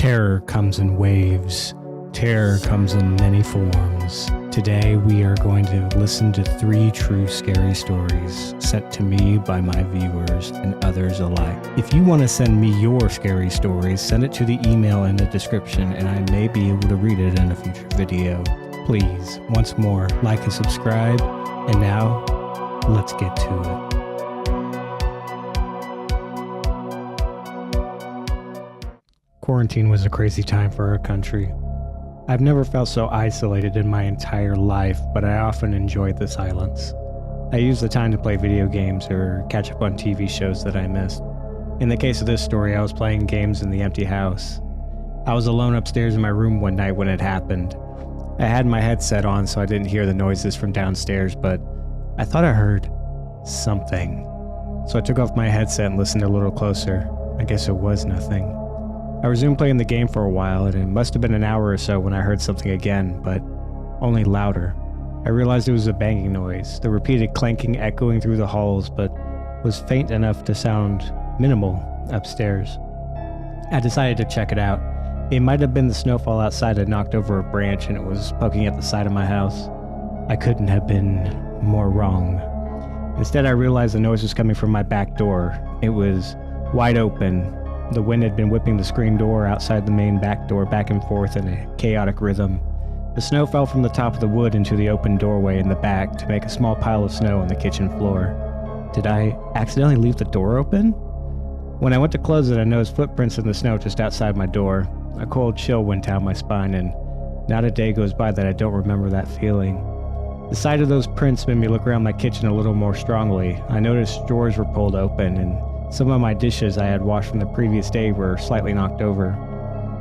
Terror comes in waves. Terror comes in many forms. Today we are going to listen to 3 true scary stories sent to me by my viewers and others alike. If you want to send me your scary stories, send it to the email in the description and I may be able to read it in a future video. Please, once more, like and subscribe. And now, let's get to it. Quarantine was a crazy time for our country. I've never felt so isolated in my entire life, but I often enjoyed the silence. I used the time to play video games or catch up on TV shows that I missed. In the case of this story, I was playing games in the empty house. I was alone upstairs in my room one night when it happened. I had my headset on so I didn't hear the noises from downstairs, but I thought I heard something. So I took off my headset and listened a little closer. I guess it was nothing. I resumed playing the game for a while, and it must have been an hour or so when I heard something again, but only louder. I realized it was a banging noise, the repeated clanking echoing through the halls, but was faint enough to sound minimal upstairs. I decided to check it out. It might have been the snowfall outside had knocked over a branch and it was poking at the side of my house. I couldn't have been more wrong. Instead, I realized the noise was coming from my back door. It was wide open. The wind had been whipping the screen door outside the main back door back and forth in a chaotic rhythm. The snow fell from the top of the wood into the open doorway in the back to make a small pile of snow on the kitchen floor. Did I accidentally leave the door open? When I went to close it, I noticed footprints in the snow just outside my door. A cold chill went down my spine, and not a day goes by that I don't remember that feeling. The sight of those prints made me look around my kitchen a little more strongly. I noticed drawers were pulled open, and some of my dishes I had washed from the previous day were slightly knocked over.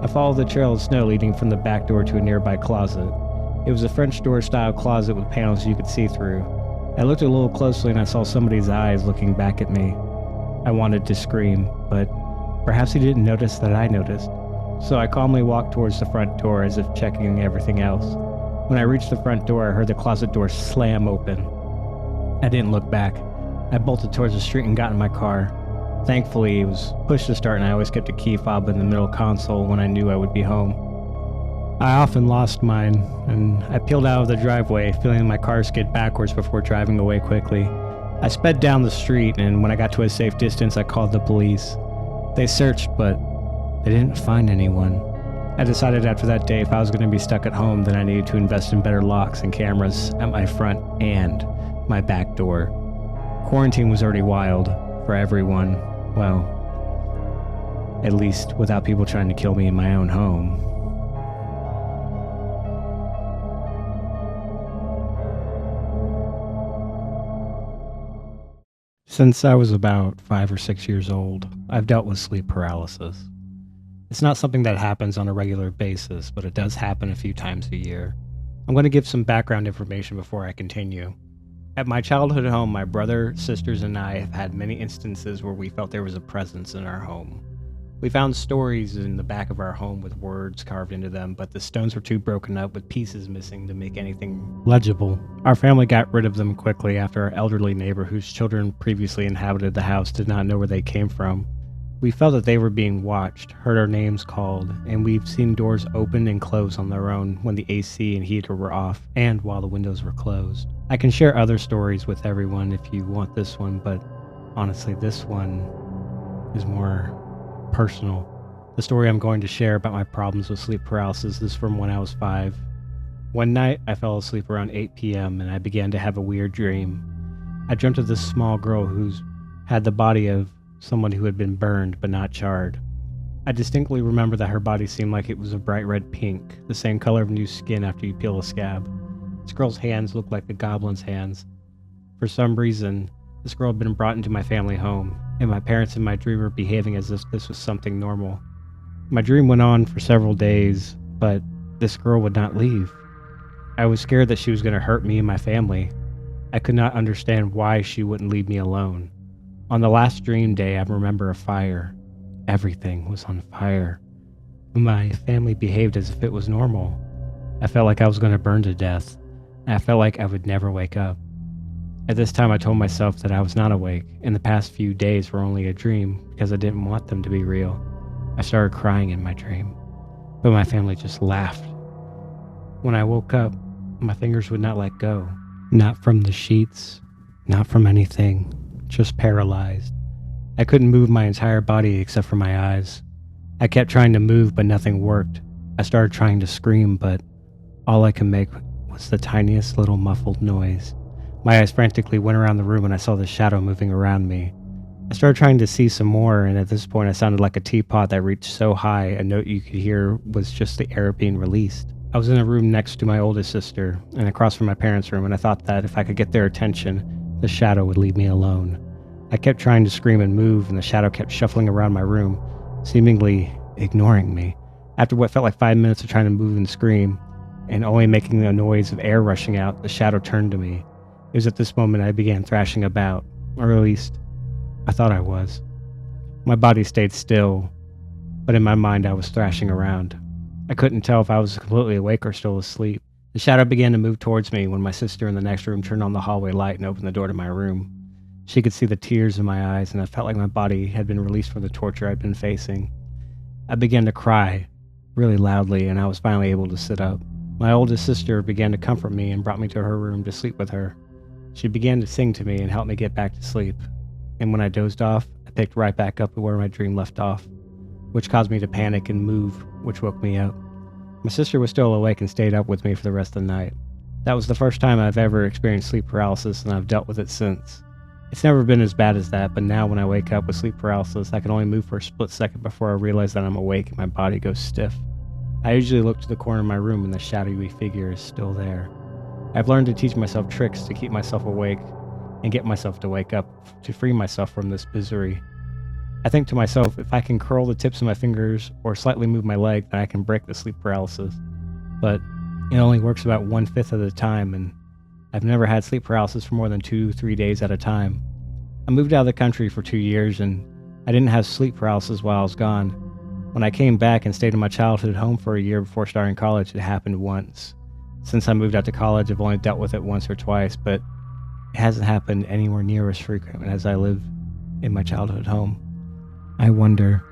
I followed the trail of snow leading from the back door to a nearby closet. It was a French door style closet with panels you could see through. I looked a little closely and I saw somebody's eyes looking back at me. I wanted to scream, but perhaps he didn't notice that I noticed. So I calmly walked towards the front door as if checking everything else. When I reached the front door, I heard the closet door slam open. I didn't look back. I bolted towards the street and got in my car. Thankfully, it was push to start and I always kept a key fob in the middle console when I knew I would be home. I often lost mine, and I peeled out of the driveway, feeling my car skid backwards before driving away quickly. I sped down the street, and when I got to a safe distance, I called the police. They searched, but they didn't find anyone. I decided after that day if I was going to be stuck at home, then I needed to invest in better locks and cameras at my front and my back door. Quarantine was already wild for everyone. Well, at least without people trying to kill me in my own home. Since I was about 5 or 6 years old, I've dealt with sleep paralysis. It's not something that happens on a regular basis, but it does happen a few times a year. I'm going to give some background information before I continue. At my childhood home, my brother, sisters, and I have had many instances where we felt there was a presence in our home. We found stories in the back of our home with words carved into them, but the stones were too broken up with pieces missing to make anything legible. Our family got rid of them quickly after our elderly neighbor whose children previously inhabited the house did not know where they came from. We felt that they were being watched, heard our names called, and we've seen doors open and close on their own when the AC and heater were off and while the windows were closed. I can share other stories with everyone if you want this one, but honestly, this one is more personal. The story I'm going to share about my problems with sleep paralysis is from when I was 5. One night, I fell asleep around 8 p.m. and I began to have a weird dream. I dreamt of this small girl who had the body of someone who had been burned but not charred. I distinctly remember that her body seemed like it was a bright red pink, the same color of new skin after you peel a scab. This girl's hands looked like a goblin's hands. For some reason, this girl had been brought into my family home, and my parents in my dream were behaving as if this was something normal. My dream went on for several days, but this girl would not leave. I was scared that she was going to hurt me and my family. I could not understand why she wouldn't leave me alone. On the last dream day, I remember a fire. Everything was on fire. My family behaved as if it was normal. I felt like I was going to burn to death. I felt like I would never wake up. At this time, I told myself that I was not awake, and the past few days were only a dream because I didn't want them to be real. I started crying in my dream. but my family just laughed. When I woke up, my fingers would not let go. Not from the sheets, not from anything, just paralyzed. I couldn't move my entire body except for my eyes. I kept trying to move, but nothing worked. I started trying to scream, but all I could make was the tiniest little muffled noise. My eyes frantically went around the room and I saw the shadow moving around me. I started trying to see some more, and at this point I sounded like a teapot that reached so high a note you could hear was just the air being released. I was in a room next to my oldest sister and across from my parents' room, and I thought that if I could get their attention, the shadow would leave me alone. I kept trying to scream and move, and the shadow kept shuffling around my room, seemingly ignoring me. After what felt like 5 minutes of trying to move and scream, and only making the noise of air rushing out, the shadow turned to me. It was at this moment I began thrashing about, or at least, I thought I was. My body stayed still, but in my mind I was thrashing around. I couldn't tell if I was completely awake or still asleep. The shadow began to move towards me when my sister in the next room turned on the hallway light and opened the door to my room. She could see the tears in my eyes, and I felt like my body had been released from the torture I'd been facing. I began to cry, really loudly, and I was finally able to sit up. My oldest sister began to comfort me and brought me to her room to sleep with her. She began to sing to me and help me get back to sleep. And when I dozed off, I picked right back up where my dream left off, which caused me to panic and move, which woke me up. My sister was still awake and stayed up with me for the rest of the night. That was the first time I've ever experienced sleep paralysis, and I've dealt with it since. It's never been as bad as that, but now when I wake up with sleep paralysis, I can only move for a split second before I realize that I'm awake and my body goes stiff. I usually look to the corner of my room and the shadowy figure is still there. I've learned to teach myself tricks to keep myself awake and get myself to wake up, to free myself from this misery. I think to myself, if I can curl the tips of my fingers or slightly move my leg, then I can break the sleep paralysis. But it only works about 1/5 of the time, and I've never had sleep paralysis for more than 2-3 days at a time. I moved out of the country for 2 years, and I didn't have sleep paralysis while I was gone. When I came back and stayed in my childhood home for a year before starting college, it happened once. Since I moved out to college, I've only dealt with it once or twice, but it hasn't happened anywhere near as frequent as I live in my childhood home. I wonder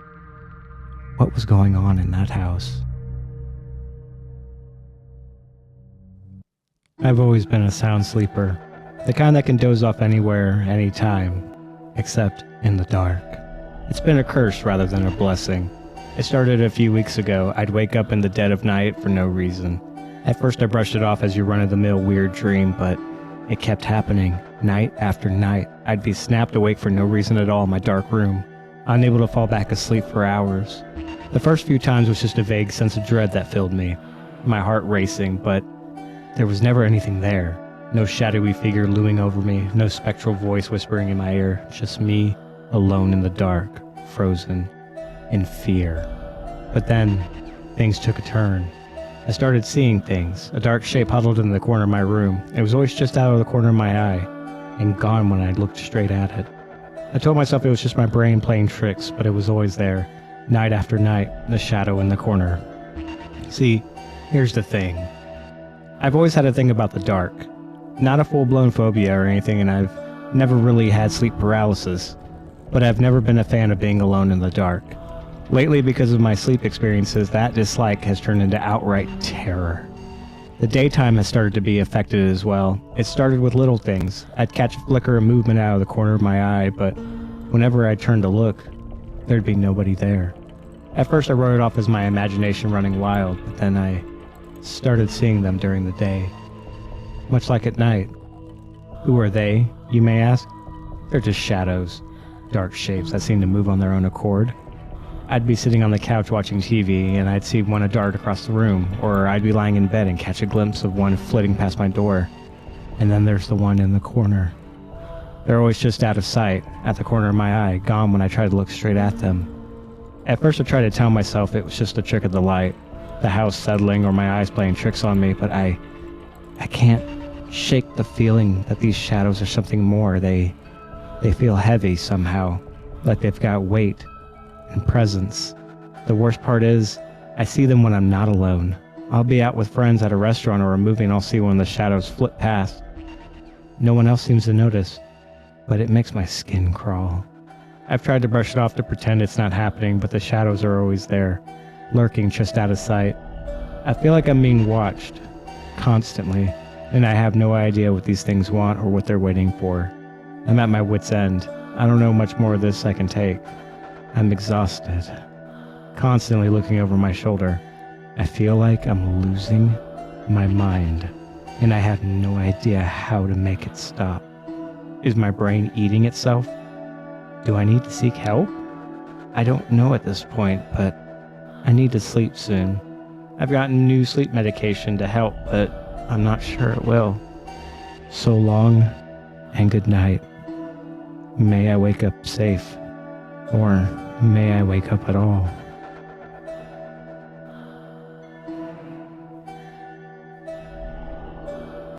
what was going on in that house. I've always been a sound sleeper, the kind that can doze off anywhere, anytime, except in the dark. It's been a curse rather than a blessing. It started a few weeks ago. I'd wake up in the dead of night for no reason. At first I brushed it off as your run-of-the-mill weird dream, but it kept happening, night after night. I'd be snapped awake for no reason at all in my dark room, unable to fall back asleep for hours. The first few times was just a vague sense of dread that filled me, my heart racing, but there was never anything there. No shadowy figure looming over me, no spectral voice whispering in my ear, just me, alone in the dark, frozen, in fear. But then, things took a turn. I started seeing things, a dark shape huddled in the corner of my room. It was always just out of the corner of my eye, and gone when I looked straight at it. I told myself it was just my brain playing tricks, but it was always there, night after night, the shadow in the corner. See, here's the thing. I've always had a thing about the dark. Not a full-blown phobia or anything, and I've never really had sleep paralysis, but I've never been a fan of being alone in the dark. Lately, because of my sleep experiences, that dislike has turned into outright terror. The daytime has started to be affected as well. It started with little things. I'd catch a flicker of movement out of the corner of my eye, but whenever I turned to look, there'd be nobody there. At first I wrote it off as my imagination running wild, but then I started seeing them during the day. Much like at night. Who are they, you may ask? They're just shadows, dark shapes that seem to move on their own accord. I'd be sitting on the couch watching TV, and I'd see one dart across the room, or I'd be lying in bed and catch a glimpse of one flitting past my door. And then there's the one in the corner. They're always just out of sight, at the corner of my eye, gone when I try to look straight at them. At first I tried to tell myself it was just a trick of the light, the house settling or my eyes playing tricks on me, but I can't shake the feeling that these shadows are something more. They feel heavy somehow, like they've got weight and presence. The worst part is, I see them when I'm not alone. I'll be out with friends at a restaurant or a movie and I'll see one of the shadows flit past. No one else seems to notice, but it makes my skin crawl. I've tried to brush it off to pretend it's not happening, but the shadows are always there. lurking just out of sight. I feel like I'm being watched, constantly, and I have no idea what these things want or what they're waiting for. I'm at my wit's end. I don't know much more of this I can take. I'm exhausted, constantly looking over my shoulder. I feel like I'm losing my mind, and I have no idea how to make it stop. Is my brain eating itself? Do I need to seek help? I don't know at this point, but I need to sleep soon. I've gotten new sleep medication to help, but I'm not sure it will. So long, and good night. May I wake up safe, or may I wake up at all.